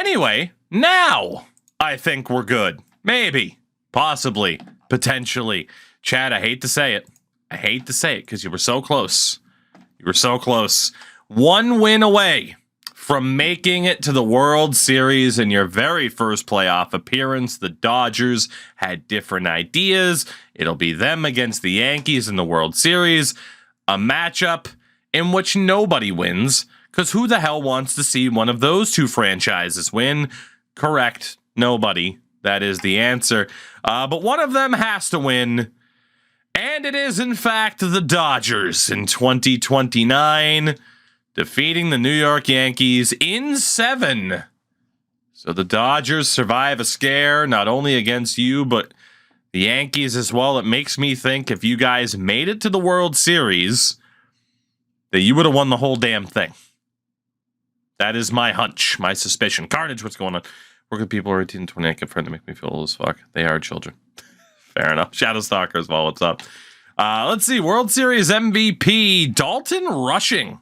Anyway, now I think we're good. Maybe, possibly, potentially. Chad, I hate to say it. I hate to say it because you were so close. You were so close. One win away from making it to the World Series in your very first playoff appearance. The Dodgers had different ideas. It'll be them against the Yankees in the World Series. A matchup in which nobody wins, because who the hell wants to see one of those two franchises win? Correct. Nobody. That is the answer. But one of them has to win. And it is, in fact, the Dodgers in 2029, defeating the New York Yankees in 7. So the Dodgers survive a scare, not only against you, but the Yankees as well. It makes me think if you guys made it to the World Series, that you would have won the whole damn thing. That is my hunch, my suspicion. Carnage, what's going on? Work with people who are 18 and 28 confirmed to make me feel old as fuck. They are children. Fair enough. Shadowstalker as well. What's up? Let's see. World Series MVP, Dalton Rushing.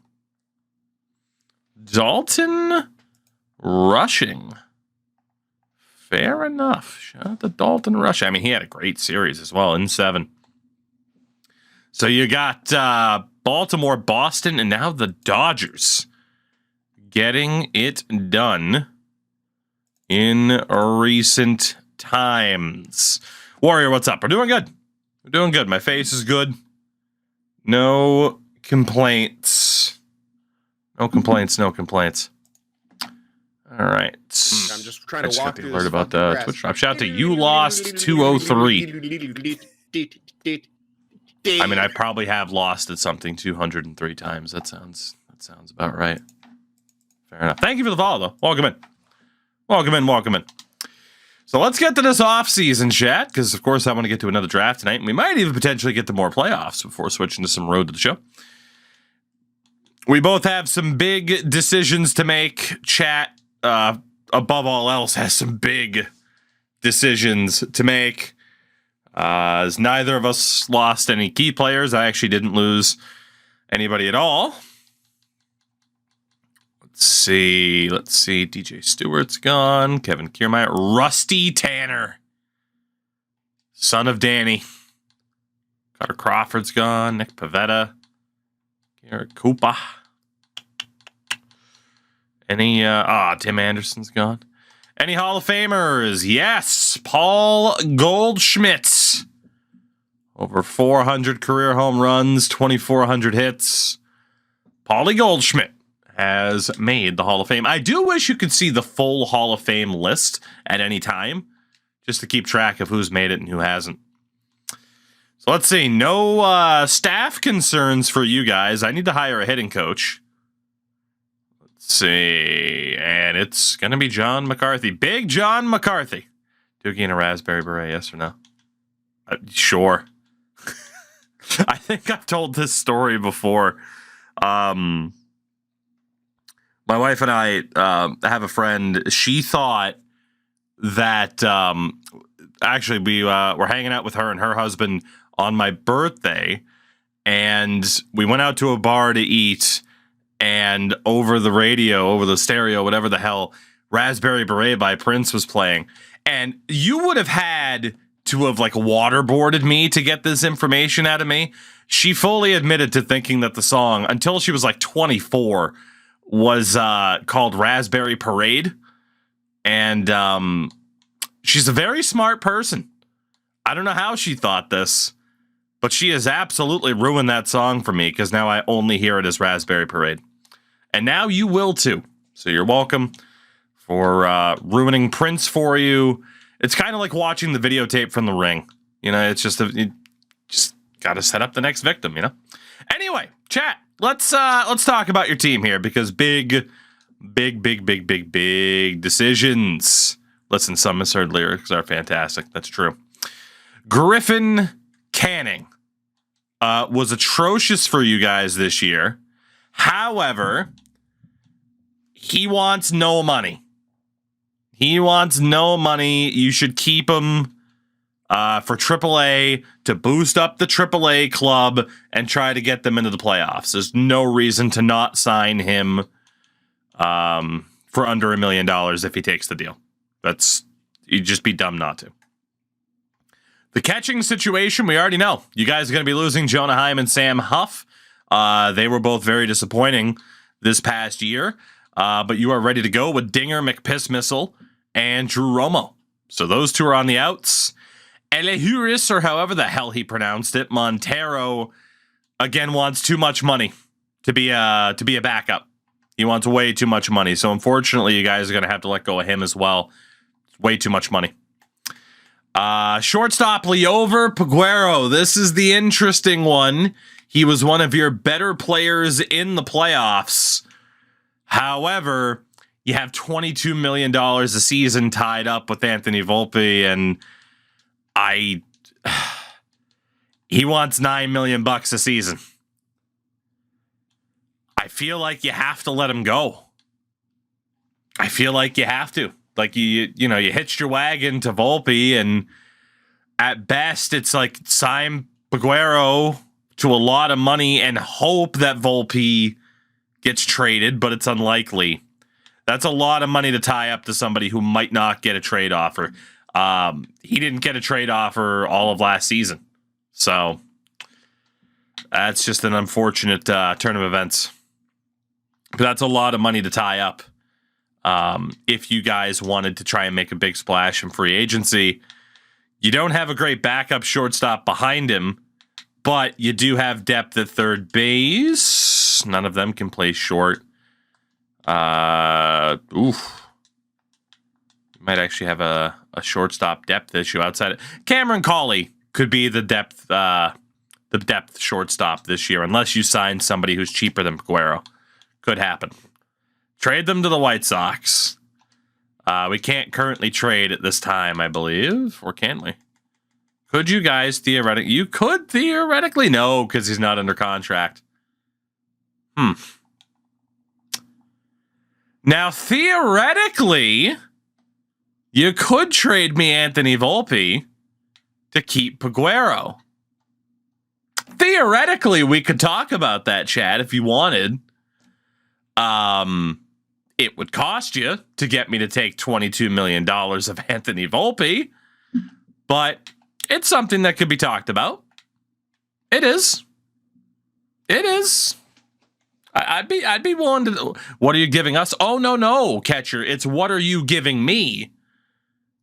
Dalton Rushing. Fair enough. Shout out to Dalton Rushing. I mean, he had a great series as well in 7. So you got Baltimore, Boston, and now the Dodgers getting it done in recent times. Warrior, what's up? We're doing good. We're doing good. My face is good. No complaints. No complaints. No complaints. All right. I'm just trying to walk through alert about the Twitch drop. Shout out to You Lost 203. I mean, I probably have lost at something 203 times. That sounds about right. Fair enough. Thank you for the follow, though. Welcome in. Welcome in. Welcome in. So let's get to this off-season chat, because, of course, I want to get to another draft tonight, and we might even potentially get to more playoffs before switching to some road to the show. We both have some big decisions to make. Chat, above all else, has some big decisions to make. As neither of us lost any key players. I actually didn't lose anybody at all. Let's see. DJ Stewart's gone. Kevin Kiermaier. Rusty Tanner. Son of Danny. Carter Crawford's gone. Nick Pavetta. Garrett Koopa. Tim Anderson's gone. Any Hall of Famers? Yes. Paul Goldschmidt. Over 400 career home runs, 2,400 hits. Paulie Goldschmidt has made the Hall of Fame. I do wish you could see the full Hall of Fame list at any time, just to keep track of who's made it and who hasn't. So let's see. No staff concerns for you guys. I need to hire a hitting coach. Let's see. And it's going to be John McCarthy. Big John McCarthy. Doogie and a raspberry beret, yes or no? Sure. I think I've told this story before. My wife and I have a friend. She thought that actually we were hanging out with her and her husband on my birthday, and we went out to a bar to eat, and over the radio, over the stereo, whatever the hell, Raspberry Beret by Prince was playing. And you would have had to have like waterboarded me to get this information out of me. She fully admitted to thinking that the song, until she was like 24, was called Raspberry Parade. And she's a very smart person. I don't know how she thought this, but she has absolutely ruined that song for me, because now I only hear it as Raspberry Parade. And now you will too. So you're welcome for ruining Prince for you. It's kind of like watching the videotape from The Ring. You know, it's just you just got to set up the next victim, you know? Anyway, chat, let's talk about your team here, because big decisions. Listen, some misheard lyrics are fantastic. That's true. Griffin Canning was atrocious for you guys this year. However, he wants no money. He wants no money. You should keep him for AAA to boost up the AAA club and try to get them into the playoffs. There's no reason to not sign him for under $1 million if he takes the deal. You'd just be dumb not to. The catching situation, we already know. You guys are going to be losing Jonah Heim and Sam Huff. They were both very disappointing this past year. But you are ready to go with Dinger, McPissmissile, and Drew Romo. So those two are on the outs. Elehuris, or however the hell he pronounced it, Montero, again, wants too much money to be a backup. He wants way too much money. So unfortunately, you guys are going to have to let go of him as well. It's way too much money. Shortstop Liover Peguero. This is the interesting one. He was one of your better players in the playoffs. However, you have $22 million a season tied up with Anthony Volpe, and he wants $9 million a season. I feel like you have to let him go. I feel like you have to. Like you hitched your wagon to Volpe, and at best, it's like sign Peguero to a lot of money and hope that Volpe gets traded, but it's unlikely. That's a lot of money to tie up to somebody who might not get a trade offer. He didn't get a trade offer all of last season, so that's just an unfortunate turn of events. But that's a lot of money to tie up. If you guys wanted to try and make a big splash in free agency, you don't have a great backup shortstop behind him, but you do have depth at third base. None of them can play short. You might actually have a shortstop depth issue outside it. Cameron Cawley could be the depth shortstop this year, unless you sign somebody who's cheaper than Peguero. Could happen. Trade them to the White Sox. We can't currently trade at this time, I believe. Or can we? Could you guys theoretically? You could theoretically. No, because he's not under contract. Now, theoretically, you could trade me Anthony Volpe to keep Peguero. Theoretically, we could talk about that, Chad, if you wanted. It would cost you to get me to take $22 million of Anthony Volpe, but it's something that could be talked about. It is. It is. I'd be willing to. What are you giving us? Oh, no, catcher. It's what are you giving me?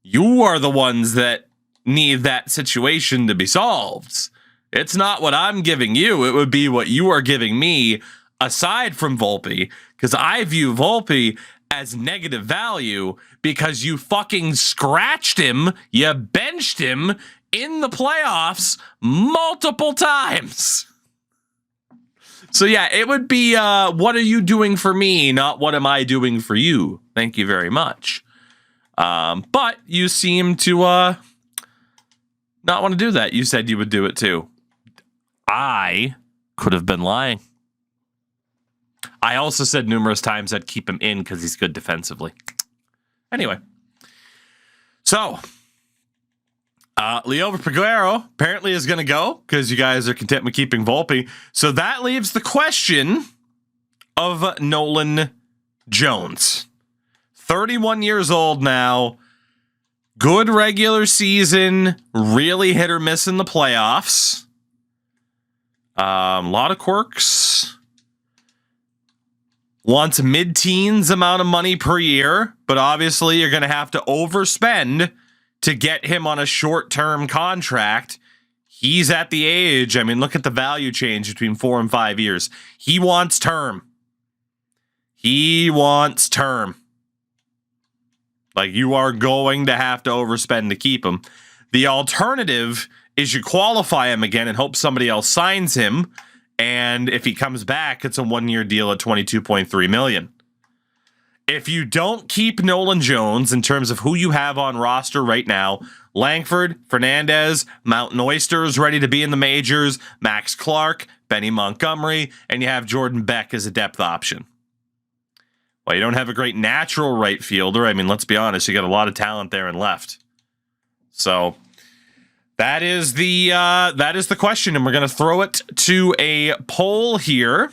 You are the ones that need that situation to be solved. It's not what I'm giving you. It would be what you are giving me aside from Volpe, because I view Volpe as negative value because you fucking scratched him, you benched him in the playoffs multiple times. So yeah, it would be what are you doing for me, not what am I doing for you. Thank you very much. But you seem to not want to do that. You said you would do it too. I could have been lying. I also said numerous times I'd keep him in because he's good defensively. Anyway. So, Liover Peguero apparently is going to go because you guys are content with keeping Volpe. So that leaves the question of Nolan Jones. 31 years old now. Good regular season. Really hit or miss in the playoffs. A lot of quirks. Wants mid-teens amount of money per year, but obviously you're going to have to overspend to get him on a short-term contract. He's at the age, I mean, look at the value change between 4 and 5 years. He wants term. He wants term. Like, you are going to have to overspend to keep him. The alternative is you qualify him again and hope somebody else signs him. And if he comes back, it's a 1-year deal at $22.3 million. If you don't keep Nolan Jones in terms of who you have on roster right now, Langford, Fernandez, Mountain Oysters ready to be in the majors, Max Clark, Benny Montgomery, and you have Jordan Beck as a depth option. Well, you don't have a great natural right fielder. I mean, let's be honest, you got a lot of talent there and left. So that is the question, and we're going to throw it to a poll here,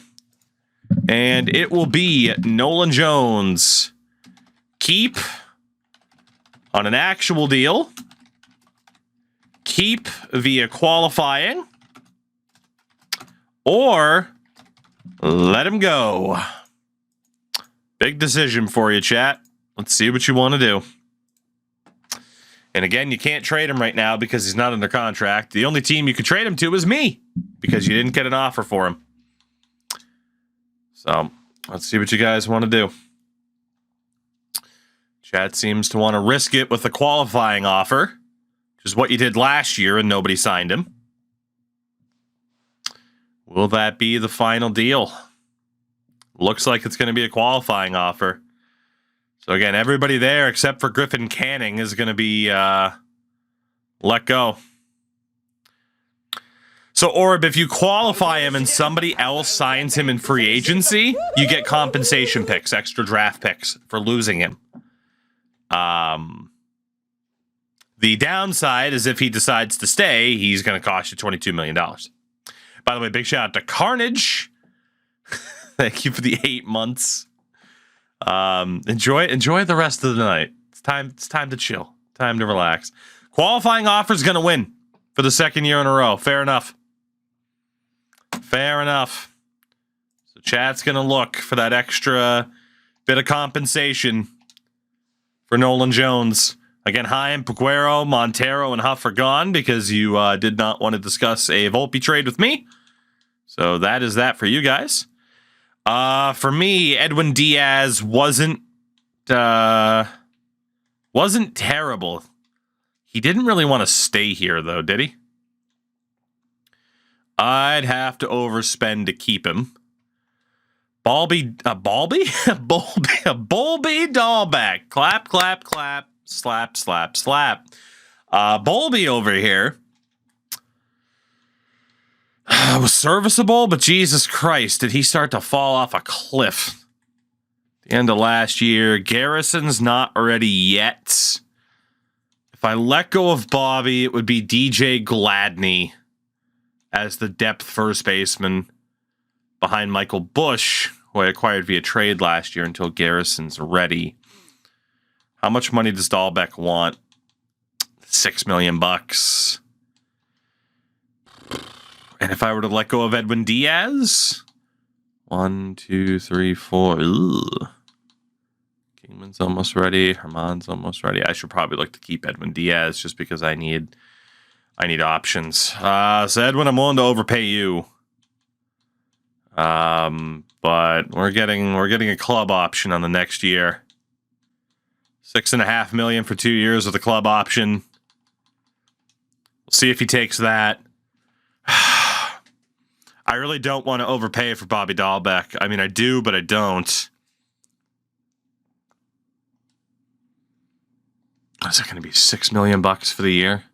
and it will be Nolan Jones keep on an actual deal, keep via qualifying, or let him go. Big decision for you, chat. Let's see what you want to do. And again, you can't trade him right now because he's not under contract. The only team you could trade him to is me because you didn't get an offer for him. So let's see what you guys want to do. Chat seems to want to risk it with a qualifying offer, which is what you did last year and nobody signed him. Will that be the final deal? Looks like it's going to be a qualifying offer. So again, everybody there except for Griffin Canning is going to be let go. So Orb, if you qualify him and somebody else signs him in free agency, you get compensation picks, extra draft picks for losing him. The downside is if he decides to stay, he's going to cost you $22 million. By the way, big shout out to Carnage. Thank you for the 8 months. Enjoy the rest of the night. It's time to chill. Time to relax. Qualifying offer is going to win for the second year in a row. Fair enough. Fair enough. So chat's going to look for that extra bit of compensation for Nolan Jones. Again, Haim, Peguero, Montero, and Huff are gone because you did not want to discuss a Volpe trade with me. So that is that for you guys. For me, Edwin Diaz wasn't terrible. He didn't really want to stay here, though, did he? I'd have to overspend to keep him. Bulby Dahlbeck. Clap, clap, clap. Slap, slap, slap. Bulby over here was serviceable, but Jesus Christ, did he start to fall off a cliff? The end of last year. Garrison's not ready yet. If I let go of Bobby, it would be DJ Gladney as the depth first baseman behind Michael Bush, who I acquired via trade last year until Garrison's ready. How much money does Dahlbeck want? $6 million. And if I were to let go of Edwin Diaz, 1, 2, 3, 4. Ugh. Kingman's almost ready. Herman's almost ready. I should probably look to keep Edwin Diaz just because I need options. So Edwin, I'm willing to overpay you. But we're getting a club option on the next year. $6.5 million for 2 years with a club option. We'll see if he takes that. I really don't want to overpay for Bobby Dahlbeck. I mean, I do, but I don't. Is it going to be $6 million for the year?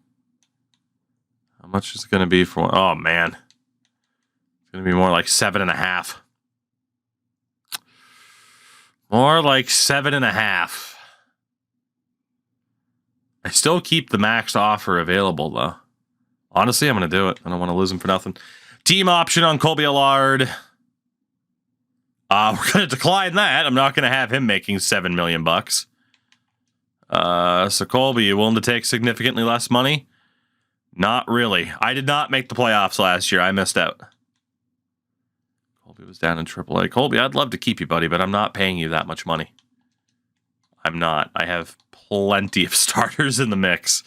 How much is it going to be for? Oh man, it's going to be more like 7.5. More like 7.5. I still keep the max offer available though. Honestly, I'm going to do it. I don't want to lose him for nothing. Team option on Colby Allard. We're going to decline that. I'm not going to have him making $7 million. So Colby, you willing to take significantly less money? Not really. I did not make the playoffs last year. I missed out. Colby was down in AAA. Colby, I'd love to keep you, buddy, but I'm not paying you that much money. I'm not. I have plenty of starters in the mix.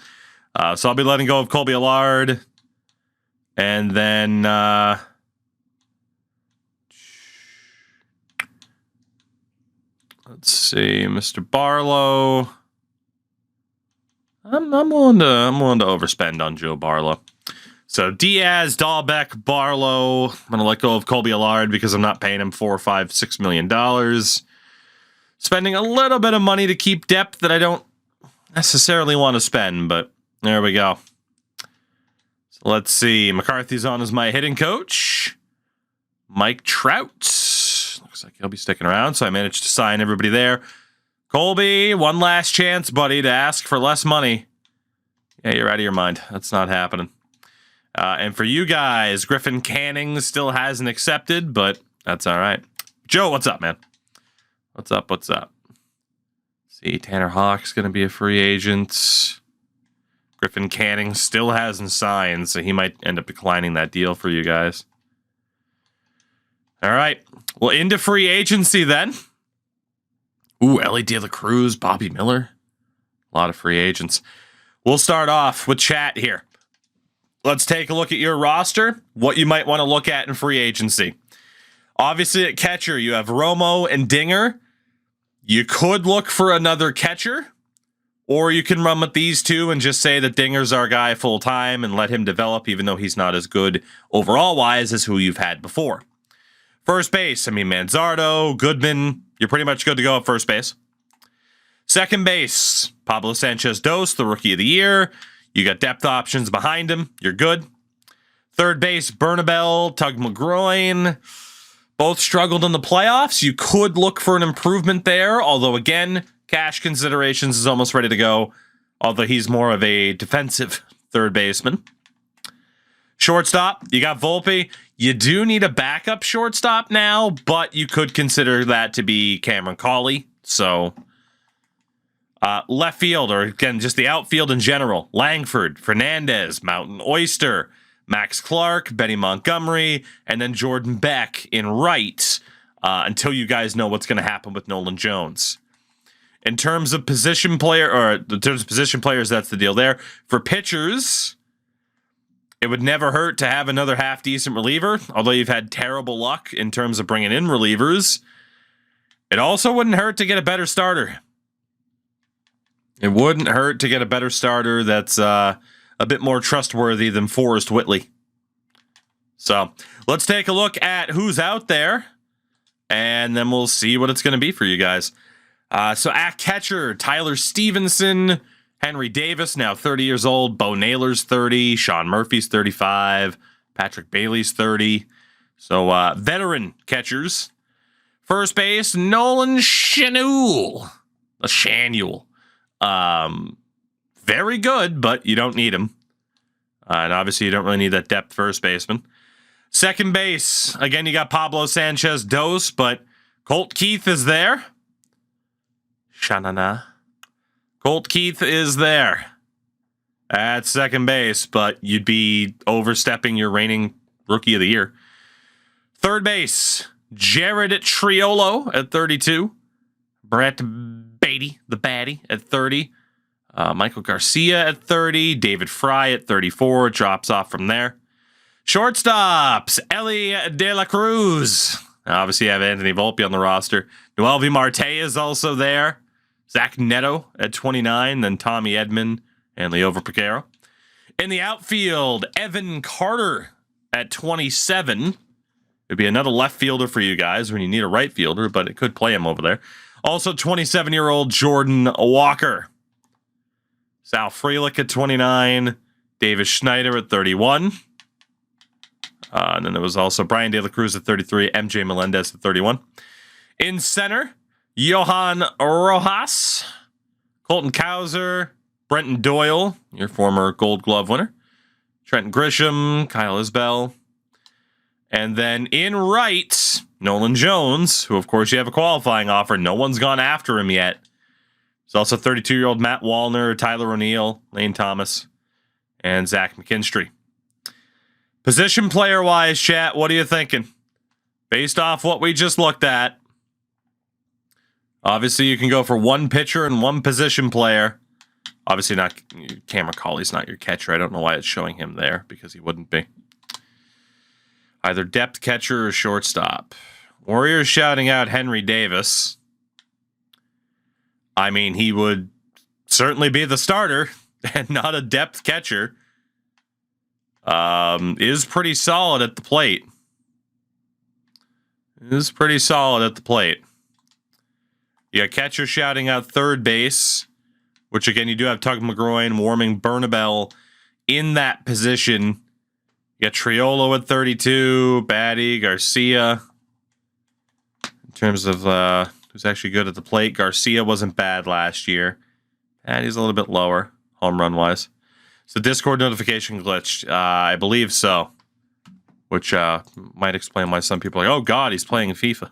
So I'll be letting go of Colby Allard. And then let's see, Mr. Barlow. I'm willing to overspend on Joe Barlow. So Diaz, Dahlbeck, Barlow. I'm gonna let go of Colby Allard because I'm not paying him $4, $5, $6 million. Spending a little bit of money to keep depth that I don't necessarily want to spend, but there we go. So let's see. McCarthy's on as my hitting coach. Mike Trout. Looks like he'll be sticking around, so I managed to sign everybody there. Colby, one last chance, buddy, to ask for less money. Yeah, you're out of your mind. That's not happening. And for you guys, Griffin Canning still hasn't accepted, but that's all right. Joe, what's up, man? What's up? What's up? See, Tanner Hawk's going to be a free agent. Griffin Canning still hasn't signed, so he might end up declining that deal for you guys. All right. Well, into free agency then. Ooh, Ellie De La Cruz, Bobby Miller. A lot of free agents. We'll start off with chat here. Let's take a look at your roster, what you might want to look at in free agency. Obviously, at catcher, you have Romo and Dinger. You could look for another catcher, or you can run with these two and just say that Dinger's our guy full time and let him develop, even though he's not as good overall-wise as who you've had before. First base, I mean, Manzardo, Goodman, you're pretty much good to go at first base. Second base, Pablo Sanchez-Dos, the Rookie of the Year. You got depth options behind him. You're good. Third base, Bernabel, Tug McGroin. Both struggled in the playoffs. You could look for an improvement there, although, again, cash considerations is almost ready to go, although he's more of a defensive third baseman. Shortstop, you got Volpe. You do need a backup shortstop now, but you could consider that to be Cameron Cawley. So, left field, or again, just the outfield in general. Langford, Fernandez, Mountain Oyster, Max Clark, Benny Montgomery, and then Jordan Beck in right until you guys know what's going to happen with Nolan Jones. In terms of position player, or in terms of position players, that's the deal there. For pitchers, it would never hurt to have another half-decent reliever, although you've had terrible luck in terms of bringing in relievers. It also wouldn't hurt to get a better starter. It wouldn't hurt to get a better starter that's a bit more trustworthy than Forrest Whitley. So let's take a look at who's out there, and then we'll see what it's going to be for you guys. So at catcher, Tyler Stevenson, Henry Davis, now 30 years old. Bo Naylor's 30. Sean Murphy's 35. Patrick Bailey's 30. So veteran catchers. First base, Nolan Schanuel. Very good, but you don't need him. And obviously, you don't really need that depth first baseman. Second base, again, you got Pablo Sanchez-Dos, but Colt Keith is there. Shanana. Colt Keith is there at second base, but you'd be overstepping your reigning Rookie of the Year. Third base, Jared Triolo at 32. Brett Beatty, the baddie, at 30. Michael Garcia at 30. David Fry at 34. Drops off from there. Shortstops, Ellie De La Cruz. Obviously, you have Anthony Volpe on the roster. Noelvi Marte is also there. Zach Neto at 29. Then Tommy Edman and Leover Picaro. In the outfield, Evan Carter at 27. It'd be another left fielder for you guys when you need a right fielder, but it could play him over there. Also, 27-year-old Jordan Walker. Sal Frelick at 29. Davis Schneider at 31. And then there was also Brian De La Cruz at 33. MJ Melendez at 31. In center, Johan Rojas. Colton Cowser. Brenton Doyle, your former Gold Glove winner. Trent Grisham. Kyle Isbell. And then in right, Nolan Jones, who, of course, you have a qualifying offer. No one's gone after him yet. There's also 32-year-old Matt Wallner, Tyler O'Neill, Lane Thomas, and Zach McKinstry. Position player-wise, chat, what are you thinking? Based off what we just looked at, obviously you can go for one pitcher and one position player. Obviously not, Cameron Cawley's not your catcher. I don't know why it's showing him there, because he wouldn't be. Either depth catcher or shortstop. Warriors shouting out Henry Davis. I mean, he would certainly be the starter and not a depth catcher. Is pretty solid at the plate. You got catcher shouting out third base, which again, you do have Tug McGroin, Warming, Bernabel in that position. You got Triolo at 32, Batty, Garcia. In terms of who's actually good at the plate, Garcia wasn't bad last year. Batty's a little bit lower, home run wise. So Discord notification glitched. I believe so. Which might explain why some people are like, oh God, he's playing FIFA.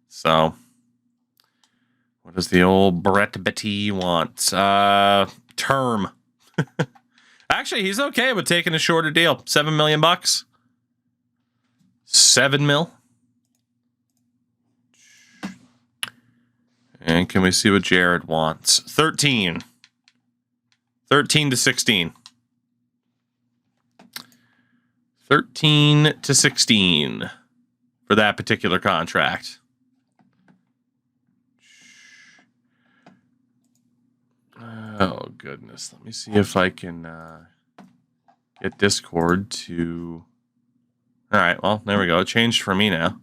So What does the old Brett Betty want? Term. Actually, he's okay with taking a shorter deal. $7 million. $7 mil. And can we see what Jared wants? 13. 13 to 16. 13 to 16 for that particular contract. Oh, goodness. Let me see if I can get Discord to... All right, well, there we go. It changed for me now.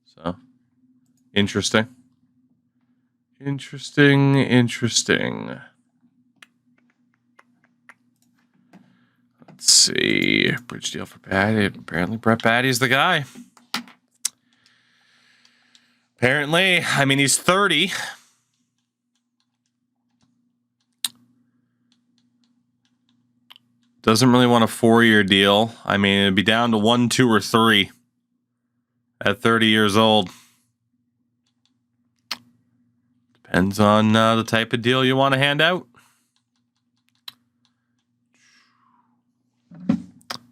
So, interesting. Interesting. Let's see. Bridge deal for Patty. Apparently, Brett Patty's the guy. Apparently. I mean, he's 30. Doesn't really want a 4-year deal. I mean, it'd be down to 1, 2, or 3 at 30 years old. Depends on the type of deal you want to hand out.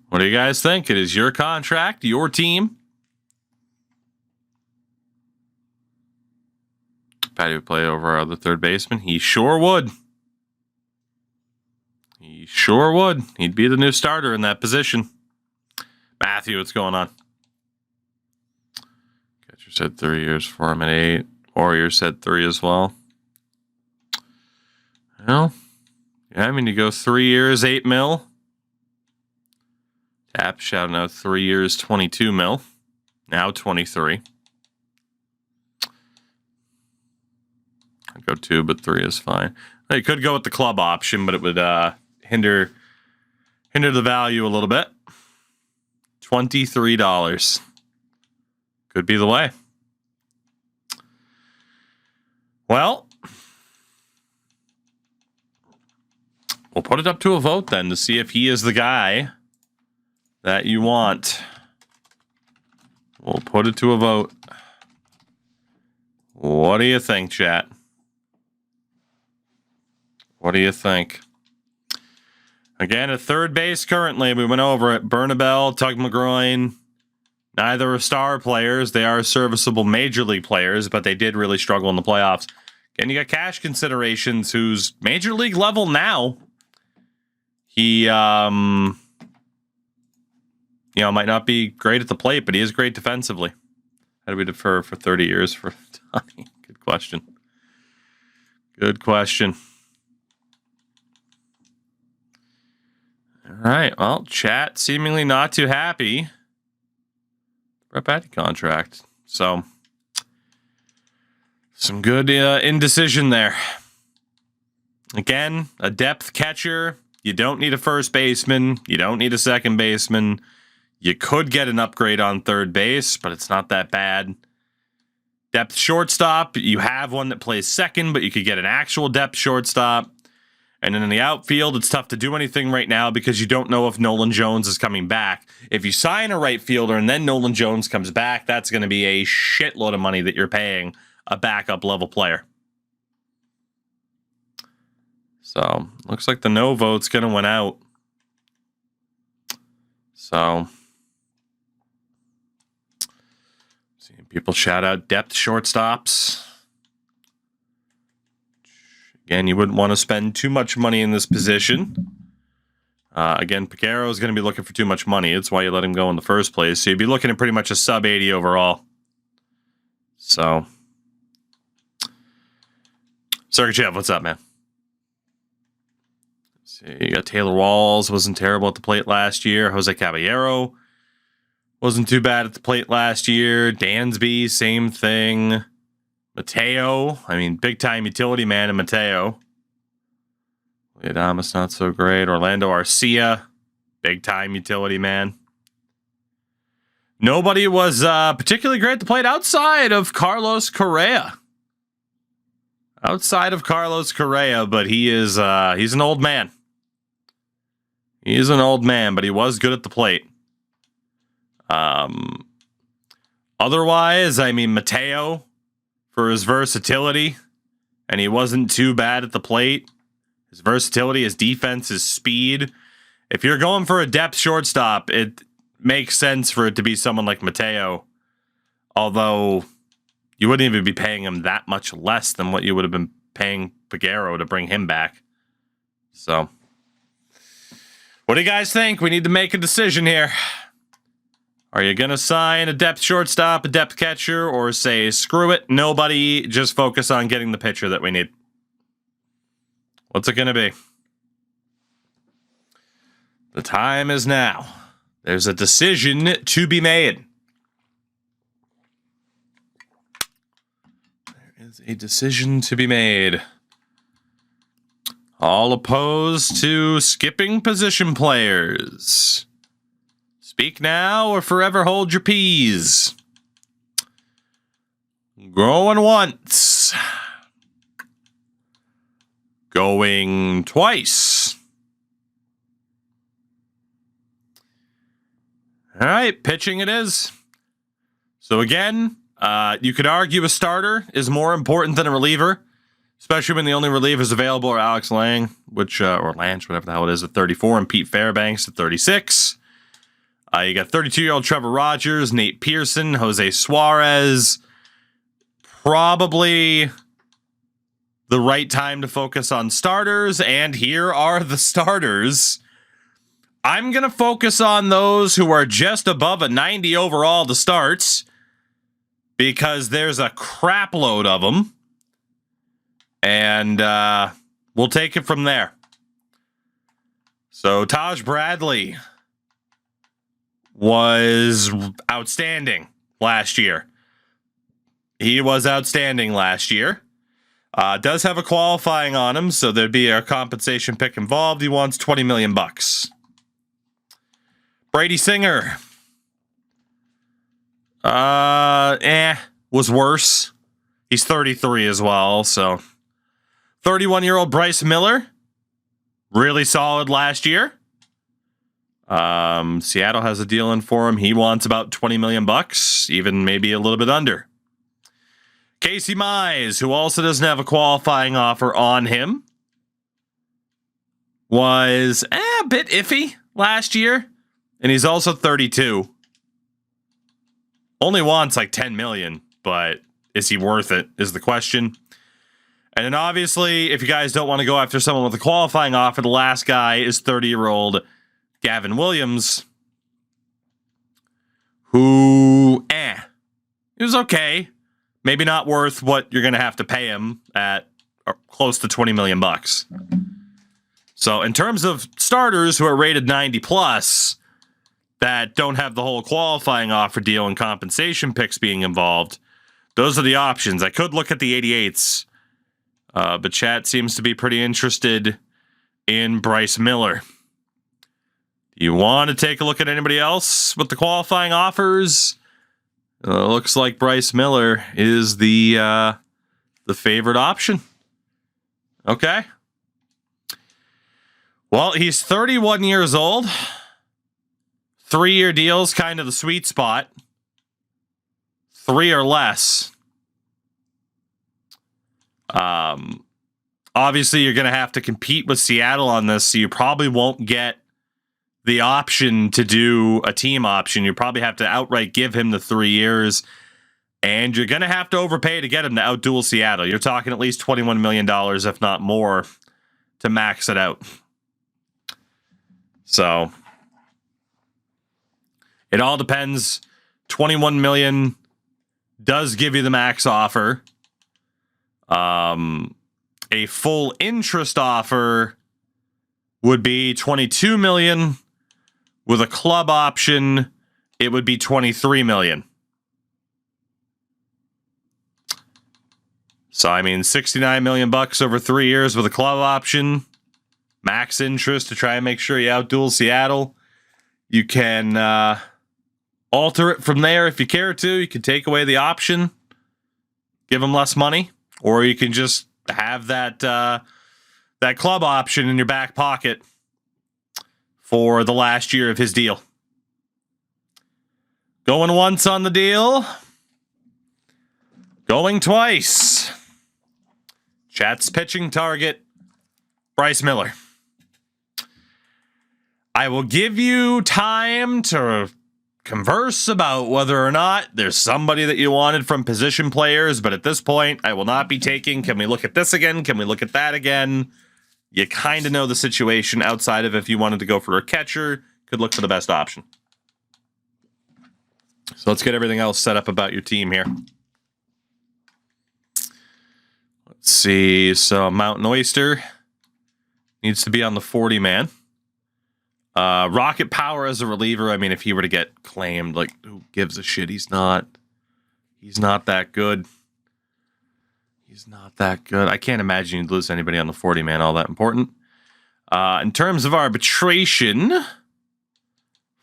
What do you guys think? It is your contract, your team. Patty would play over our other third baseman. He sure would. He sure would. He'd be the new starter in that position. Matthew, what's going on? Catcher said 3 years for him at 8. Warriors said 3 as well. Well, yeah, I mean, you go 3 years, 8 mil. Tap shouting out 3 years, 22 mil. Now 23. I'd go 2, but 3 is fine. You could go with the club option, but it would hinder the value a little bit. $23. Could be the way. Well, we'll put it up to a vote then to see if he is the guy that you want. We'll put it to a vote. What do you think, chat? What do you think? Again, at third base currently, we went over it. Bernabel, Tug McGroin, neither are star players. They are serviceable major league players, but they did really struggle in the playoffs. Again, you got cash considerations, who's major league level now. He, might not be great at the plate, but he is great defensively. How do we defer for 30 years for Tommy? Good question. Good question. All right, well, chat seemingly not too happy. Brett Patty contract. So, some good indecision there. Again, a depth catcher. You don't need a first baseman. You don't need a second baseman. You could get an upgrade on third base, but it's not that bad. Depth shortstop. You have one that plays second, but you could get an actual depth shortstop. And then in the outfield, it's tough to do anything right now because you don't know if Nolan Jones is coming back. If you sign a right fielder and then Nolan Jones comes back, that's going to be a shitload of money that you're paying a backup level player. So, looks like the no vote's going to win out. So, seeing people shout out depth shortstops. Again, you wouldn't want to spend too much money in this position. Again, Picaro is going to be looking for too much money. It's why you let him go in the first place. So you'd be looking at pretty much a sub 80 overall. So, Sergachev, what's up, man? Let's see, you got Taylor Walls, wasn't terrible at the plate last year. Jose Caballero wasn't too bad at the plate last year. Dansby, same thing. Mateo, I mean, big-time utility man in Mateo. Leodamus, not so great. Orlando Arcia, big-time utility man. Nobody was particularly great at the plate outside of Carlos Correa. Outside of Carlos Correa, but he is he's an old man. He's an old man, but he was good at the plate. Otherwise, I mean, Mateo, for his versatility, and he wasn't too bad at the plate. His versatility, his defense, his speed. If you're going for a depth shortstop, it makes sense for it to be someone like Mateo. Although you wouldn't even be paying him that much less than what you would have been paying Peguero to bring him back. So, what do you guys think? We need to make a decision here. Are you going to sign a depth shortstop, a depth catcher, or say, screw it, nobody, just focus on getting the pitcher that we need? What's it going to be? The time is now. There's a decision to be made. There is a decision to be made. All opposed to skipping position players. Speak now or forever hold your peas. Going once. Going twice. All right, pitching it is. So again, you could argue a starter is more important than a reliever, especially when the only relievers available are Alex Lang, or Lange, whatever the hell it is, at 34, and Pete Fairbanks at 36. You got 32-year-old Trevor Rogers, Nate Pearson, Jose Suarez. Probably the right time to focus on starters, and here are the starters. I'm going to focus on those who are just above a 90 overall to start, because there's a crap load of them, and we'll take it from there. So Taj Bradley was outstanding last year. He was outstanding last year. Does have a qualifying on him, so there'd be a compensation pick involved. He wants $20 million. Brady Singer. Was worse. He's 33 as well, so. 31-year-old Bryce Miller. Really solid last year. Seattle has a deal in for him. He wants about $20 million, even maybe a little bit under. Casey Mize, who also doesn't have a qualifying offer on him, was a bit iffy last year, and he's also 32. Only wants like $10 million, but is he worth it is the question. And then obviously, if you guys don't want to go after someone with a qualifying offer, the last guy is 30-year-old Gavin Williams, who, it was okay. Maybe not worth what you're going to have to pay him at close to $20 million. So in terms of starters who are rated 90 plus that don't have the whole qualifying offer deal and compensation picks being involved, those are the options. I could look at the 88s, but chat seems to be pretty interested in Bryce Miller. You want to take a look at anybody else with the qualifying offers? Looks like Bryce Miller is the favorite option. Okay. Well, he's 31 years old. 3-year deal's kind of the sweet spot. 3 or less. Obviously, you're going to have to compete with Seattle on this, so you probably won't get the option to do a team option. You probably have to outright give him the 3 years, and you're going to have to overpay to get him to outduel Seattle. You're talking at least $21 million, if not more, to max it out. So it all depends. 21 million does give you the max offer. A full interest offer would be 22 million. With a club option, it would be 23 million. So I mean, 69 million bucks over 3 years with a club option, max interest to try and make sure you outduel Seattle. You can alter it from there if you care to. You can take away the option, give them less money, or you can just have that that club option in your back pocket for the last year of his deal. Going once on the deal. Going twice. Chat's pitching target, Bryce Miller. I will give you time to converse about whether or not there's somebody that you wanted from position players, but at this point, I will not be taking, can we look at this again? Can we look at that again? You kind of know the situation outside of if you wanted to go for a catcher, could look for the best option. So let's get everything else set up about your team here. Let's see. So Mountain Oyster needs to be on the 40-man. Rocket Power as a reliever. I mean, if he were to get claimed, like, who gives a shit? He's not that good. He's not that good. I can't imagine you'd lose anybody on the 40-man all that important. In terms of arbitration,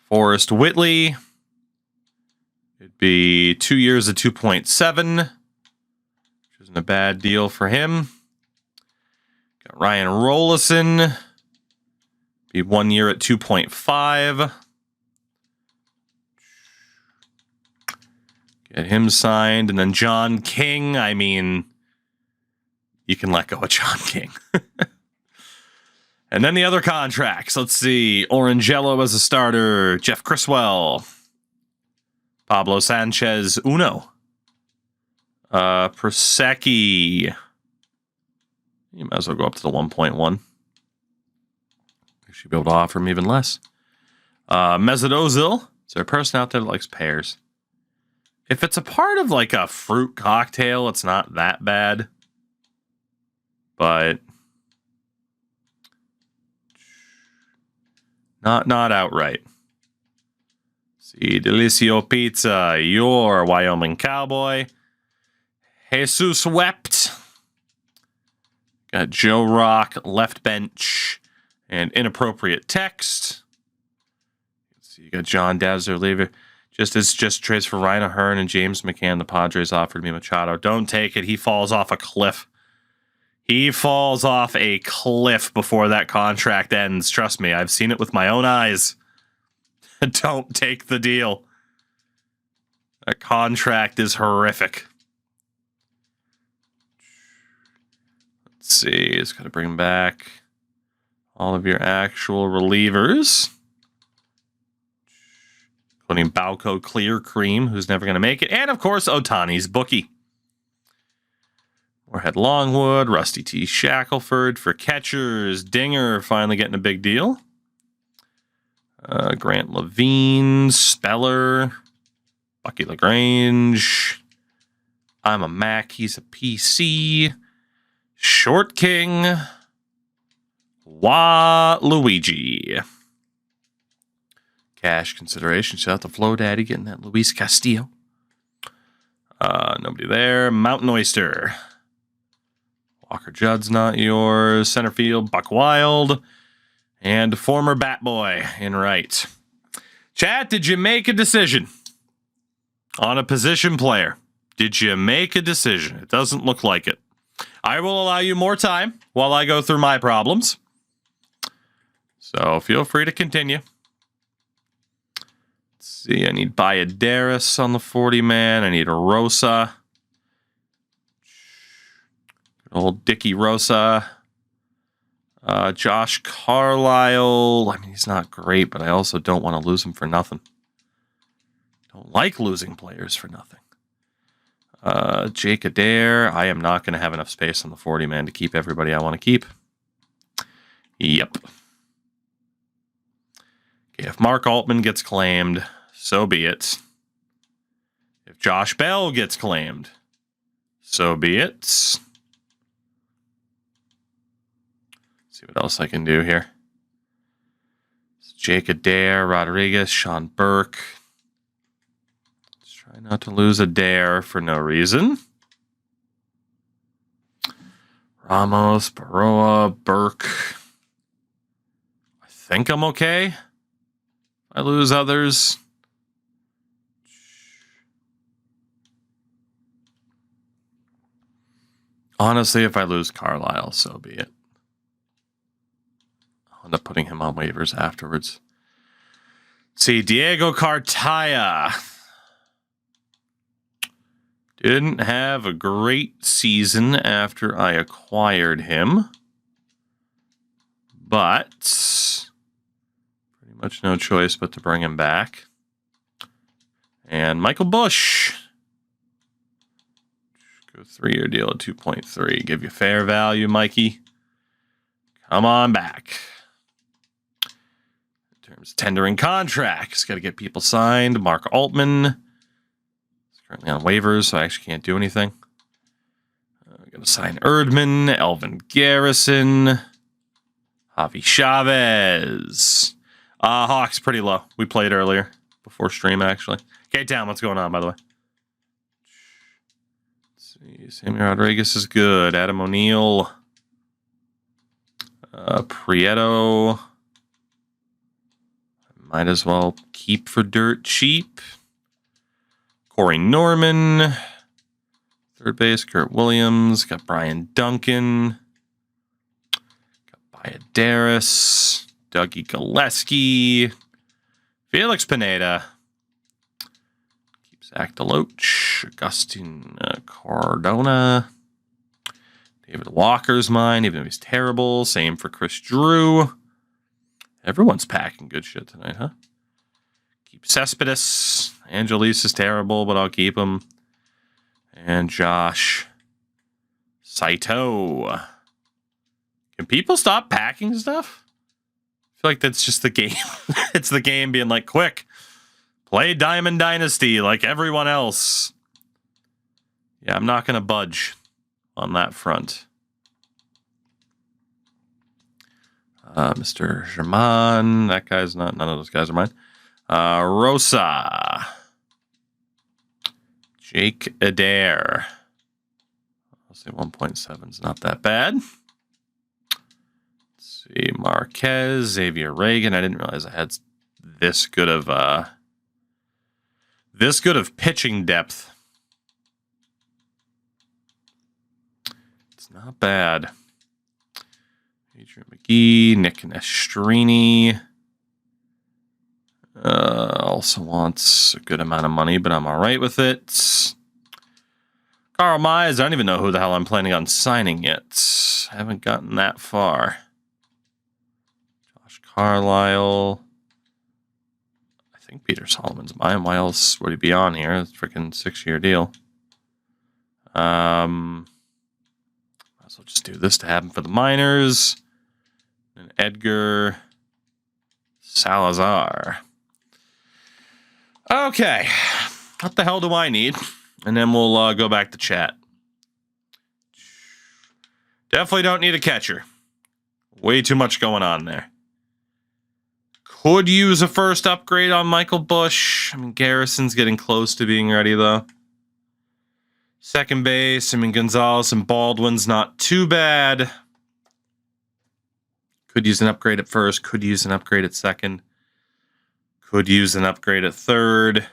Forrest Whitley, it'd be 2 years at 2.7, which isn't a bad deal for him. Got Ryan Rollison, be 1 year at 2.5. Get him signed. And then John King, I mean, you can let go of John King. And then the other contracts. Let's see. Orangelo as a starter. Jeff Criswell. Pablo Sanchez Uno. Prosecki. You might as well go up to the 1.1. You should be able to offer him even less. Mesut Ozil. Is there a person out there that likes pears? If it's a part of like a fruit cocktail, it's not that bad. But not outright. See, Delicio Pizza, your Wyoming Cowboy. Jesus Wept. Got Joe Rock, left bench, and inappropriate text. Let's see, you got John Dazzler, leaver. Just trades for Ryan O'Hearn and James McCann. The Padres offered me Machado. Don't take it. He falls off a cliff. He falls off a cliff before that contract ends. Trust me, I've seen it with my own eyes. Don't take the deal. That contract is horrific. Let's see. Just got to bring back all of your actual relievers. Including Bauco Clear Cream, who's never going to make it. And, of course, Otani's bookie. Moorhead Longwood, Rusty T. Shackelford for catchers. Dinger finally getting a big deal. Grant Levine, Speller, Bucky LaGrange. I'm a Mac, he's a PC. Short King, Luigi. Cash consideration. Shout out to Flo Daddy getting that Luis Castillo. Nobody there. Mountain Oyster. Walker Judd's not yours. Center field, Buck Wild. And former Bat Boy in right. Chat, did you make a decision on a position player? Did you make a decision? It doesn't look like it. I will allow you more time while I go through my problems. So feel free to continue. Let's see, I need Balladares on the 40-man. I need a Rosa. Old Dickie Rosa. Josh Carlisle. I mean, he's not great, but I also don't want to lose him for nothing. Don't like losing players for nothing. Jake Adair. I am not going to have enough space on the 40-man to keep everybody I want to keep. Yep. Okay, if Mark Altman gets claimed, so be it. If Josh Bell gets claimed, so be it. See what else I can do here. It's Jake Adair, Rodriguez, Sean Burke. Let's try not to lose Adair for no reason. Ramos, Baroa, Burke. I think I'm okay. I lose others. Honestly, if I lose Carlisle, so be it. I'll end up putting him on waivers afterwards. Let's see, Diego Cartaya. Didn't have a great season after I acquired him. But pretty much no choice but to bring him back. And Michael Bush. Go 3-year deal at 2.3. Give you fair value, Mikey. Come on back. In terms of tendering contracts, got to get people signed. Mark Altman is currently on waivers, so I actually can't do anything. I'm going to sign Erdman, Elvin Garrison, Javi Chavez. Hawks pretty low. We played earlier before stream, actually. K-Town, what's going on, by the way? Let's see. Sammy Rodriguez is good. Adam O'Neill. Prieto. Might as well keep for dirt cheap. Corey Norman. Third base, Kurt Williams. Got Brian Duncan. Got Bayadaris. Dougie Gillespie. Felix Pineda. Keep Zach DeLoach. Augustine Cardona. David Walker's mine, even though he's terrible. Same for Chris Drew. Everyone's packing good shit tonight, huh? Keep Cespedes. Angelis is terrible, but I'll keep him. And Josh Saito. Can people stop packing stuff? I feel like that's just the game. It's the game being like, quick, play Diamond Dynasty like everyone else. Yeah, I'm not going to budge on that front. Mr. German, that guy's not, none of those guys are mine. Rosa. Jake Adair. I'll say 1.7 is not that bad. Let's see, Marquez, Xavier Reagan. I didn't realize I had this good of pitching depth. It's not bad. Adrian McGee, Nick Nestrini. Also wants a good amount of money, but I'm all right with it. Carl Mize, I don't even know who the hell I'm planning on signing yet. I haven't gotten that far. Josh Carlisle. I think Peter Solomon's mine. Why else would he be on here? It's a freaking 6-year deal. Might as well just do this to have him for the minors. And Edgar Salazar. Okay. What the hell do I need? And then we'll go back to chat. Definitely don't need a catcher. Way too much going on there. Could use a first upgrade on Michael Bush. I mean, Garrison's getting close to being ready, though. Second base, I mean, Gonzalez and Baldwin's not too bad. Could use an upgrade at first. Could use an upgrade at second. Could use an upgrade at third.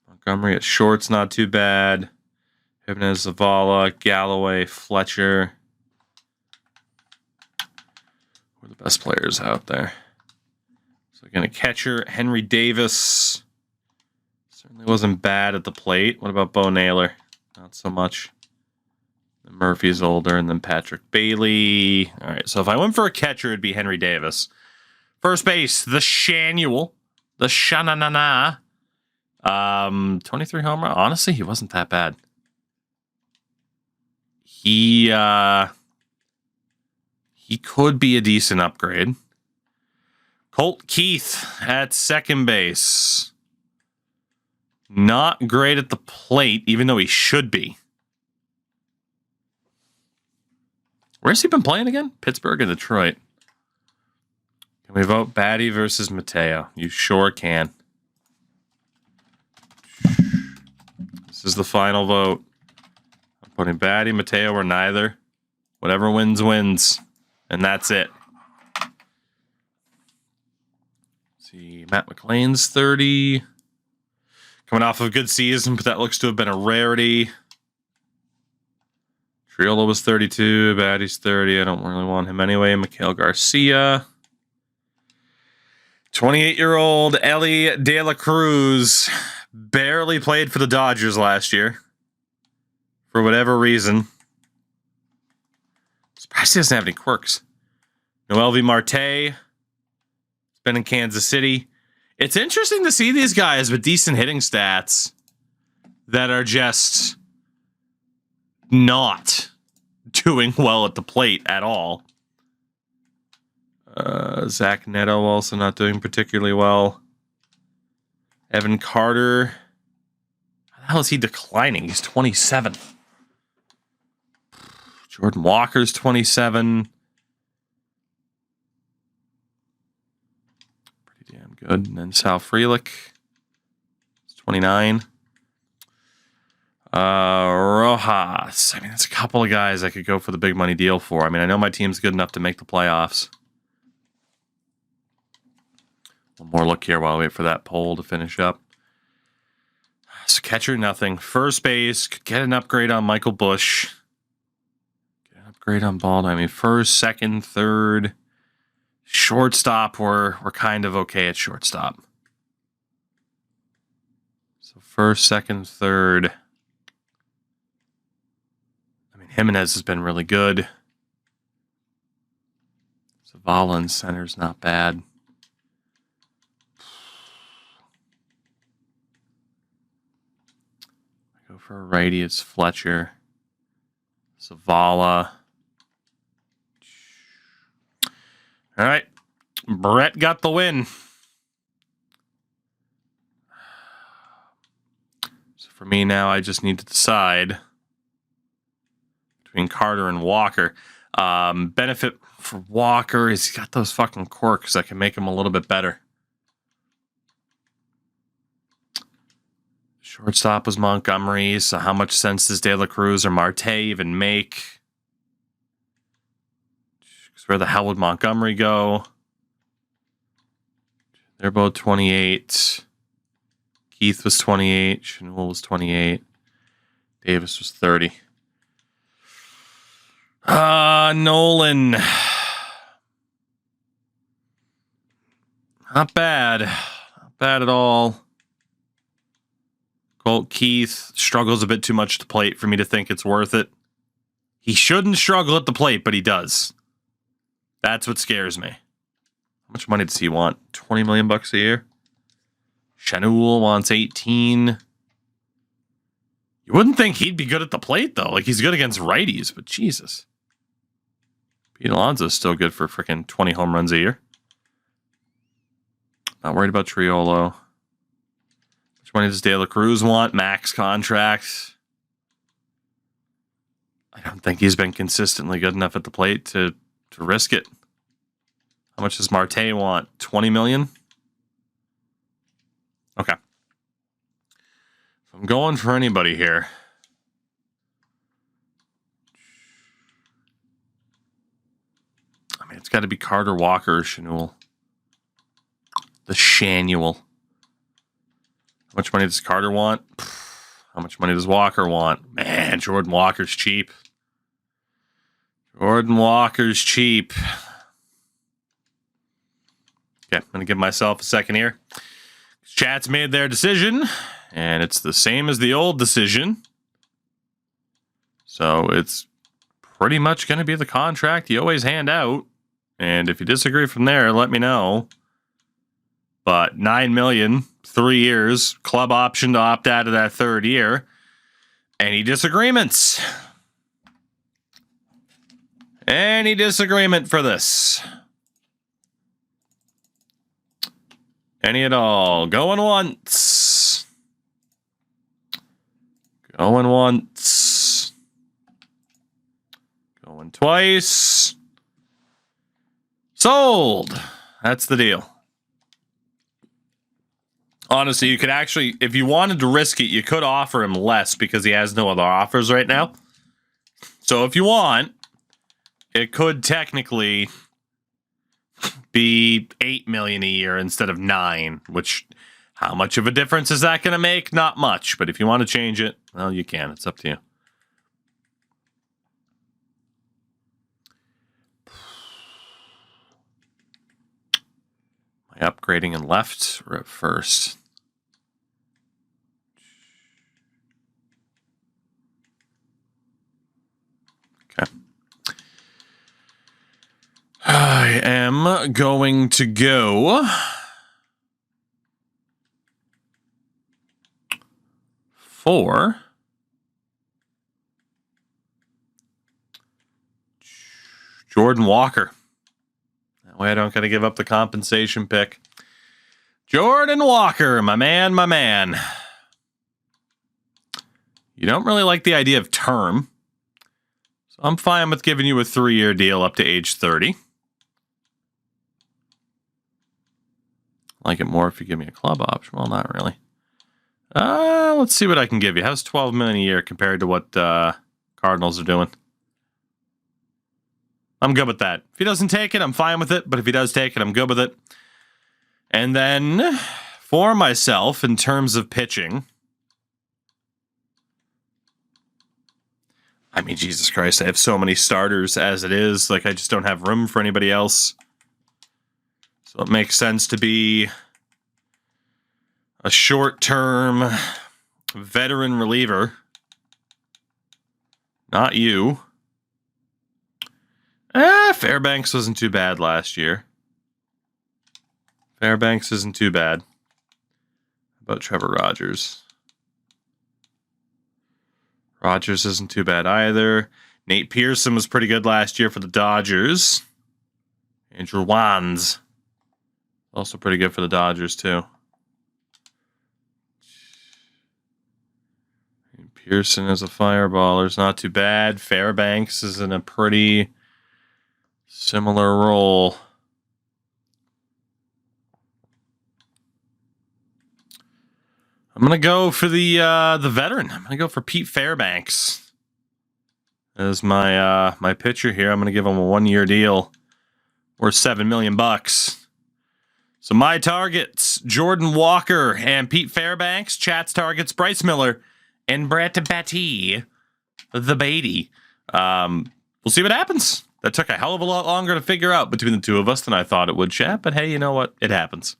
Montgomery at short's not too bad. Jimenez, Zavala, Galloway, Fletcher. Who are the best players out there? So again, a catcher, Henry Davis. Certainly wasn't bad at the plate. What about Bo Naylor? Not so much. Then Murphy's older, and then Patrick Bailey. All right, so if I went for a catcher, it'd be Henry Davis. First base, the Shanuel. The Shananana. 23 homer. Honestly, he wasn't that bad. He could be a decent upgrade. Colt Keith at second base. Not great at the plate, even though he should be. Where's he been playing again? Pittsburgh or Detroit? Can we vote Batty versus Mateo? You sure can. This is the final vote. I'm putting Batty, Mateo, or neither. Whatever wins, wins. And that's it. Let's see, Matt McLean's 30. Coming off of a good season, but that looks to have been a rarity. Triolo was 32. Batty's 30. I don't really want him anyway. Mikhail Garcia. 28-year-old Ellie De La Cruz. barely played for the Dodgers last year. For whatever reason. Surprised he doesn't have any quirks. Noelvi Marte. He's been in Kansas City. It's interesting to see these guys with decent hitting stats that are just not doing well at the plate at all. Zach Neto also not doing particularly well. Evan Carter. How the hell is he declining? He's 27. Jordan Walker's 27. Pretty damn good. And then Sal Frelick is 29. Rojas. I mean, that's a couple of guys I could go for the big money deal for. I mean, I know my team's good enough to make the playoffs. One more look here while I wait for that poll to finish up. So catcher, nothing. First base, could get an upgrade on Michael Busch. Get an upgrade on Bald. I mean, first, second, third. Shortstop, we're kind of okay at shortstop. So first, second, third. I mean, Jimenez has been really good. Zavala in center's not bad. Go for a righty, it's Fletcher. Zavala. All right. Brett got the win. So for me now, I just need to decide between Carter and Walker. Benefit for Walker is he's got those fucking quirks that can make him a little bit better. Shortstop was Montgomery, so how much sense does De La Cruz or Marte even make? Because where the hell would Montgomery go? They're both 28. Keith was 28. Chenul was 28. Davis was 30. Nolan. Not bad. Not bad at all. Colt Keith struggles a bit too much at the plate for me to think it's worth it. He shouldn't struggle at the plate, but he does. That's what scares me. How much money does he want? $20 million a year? Chenul wants 18. You wouldn't think he'd be good at the plate, though. Like, he's good against righties, but Jesus. Pete Alonso's still good for freaking 20 home runs a year. Not worried about Triolo. Which money does De La Cruz want? Max contract. I don't think he's been consistently good enough at the plate to risk it. How much does Marte want? 20 million? Okay. If I'm going for anybody here. I mean, it's got to be Carter, Walker, or Chenul. The Shanuel. How much money does Carter want? How much money does Walker want? Man, Jordan Walker's cheap. Jordan Walker's cheap. Okay, I'm going to give myself a second here. Chat's made their decision, and it's the same as the old decision. So it's pretty much going to be the contract you always hand out. And if you disagree from there, let me know. But $9 million, 3 years, club option to opt out of that third year. Any disagreements? Any disagreement for this? Any at all? Going once. Going once. Going twice. Sold. That's the deal. Honestly, you could actually, if you wanted to risk it, you could offer him less because he has no other offers right now. So if you want, it could technically be $8 million a year instead of $9 million, which how much of a difference is that going to make? Not much, but if you want to change it, well, you can. It's up to you. Am I upgrading in left or at first? Okay. I am going to go for Jordan Walker. That way I don't got to give up the compensation pick. Jordan Walker, my man, my man. You don't really like the idea of term, so I'm fine with giving you a 3-year deal up to age 30. Like it more if you give me a club option. Well, not really. Let's see what I can give you. How's $12 million a year compared to what Cardinals are doing? I'm good with that. If he doesn't take it, I'm fine with it. But if he does take it, I'm good with it. And then for myself, in terms of pitching, I mean, Jesus Christ, I have so many starters as it is. Like, I just don't have room for anybody else. So it makes sense to be a short-term veteran reliever. Not you. Fairbanks wasn't too bad last year. Fairbanks isn't too bad. How about Trevor Rogers? Rogers isn't too bad either. Nate Pearson was pretty good last year for the Dodgers. Andrew Wands, also pretty good for the Dodgers too. Pearson is a fireballer. It's not too bad. Fairbanks is in a pretty similar role. I'm gonna go for the veteran. I'm gonna go for Pete Fairbanks as my my pitcher here. I'm gonna give him a 1-year deal worth $7 million. So my targets: Jordan Walker and Pete Fairbanks. Chat's targets: Bryce Miller and Brett Batty, the Beatty. We'll see what happens. That took a hell of a lot longer to figure out between the two of us than I thought it would, chat. But hey, you know what? It happens.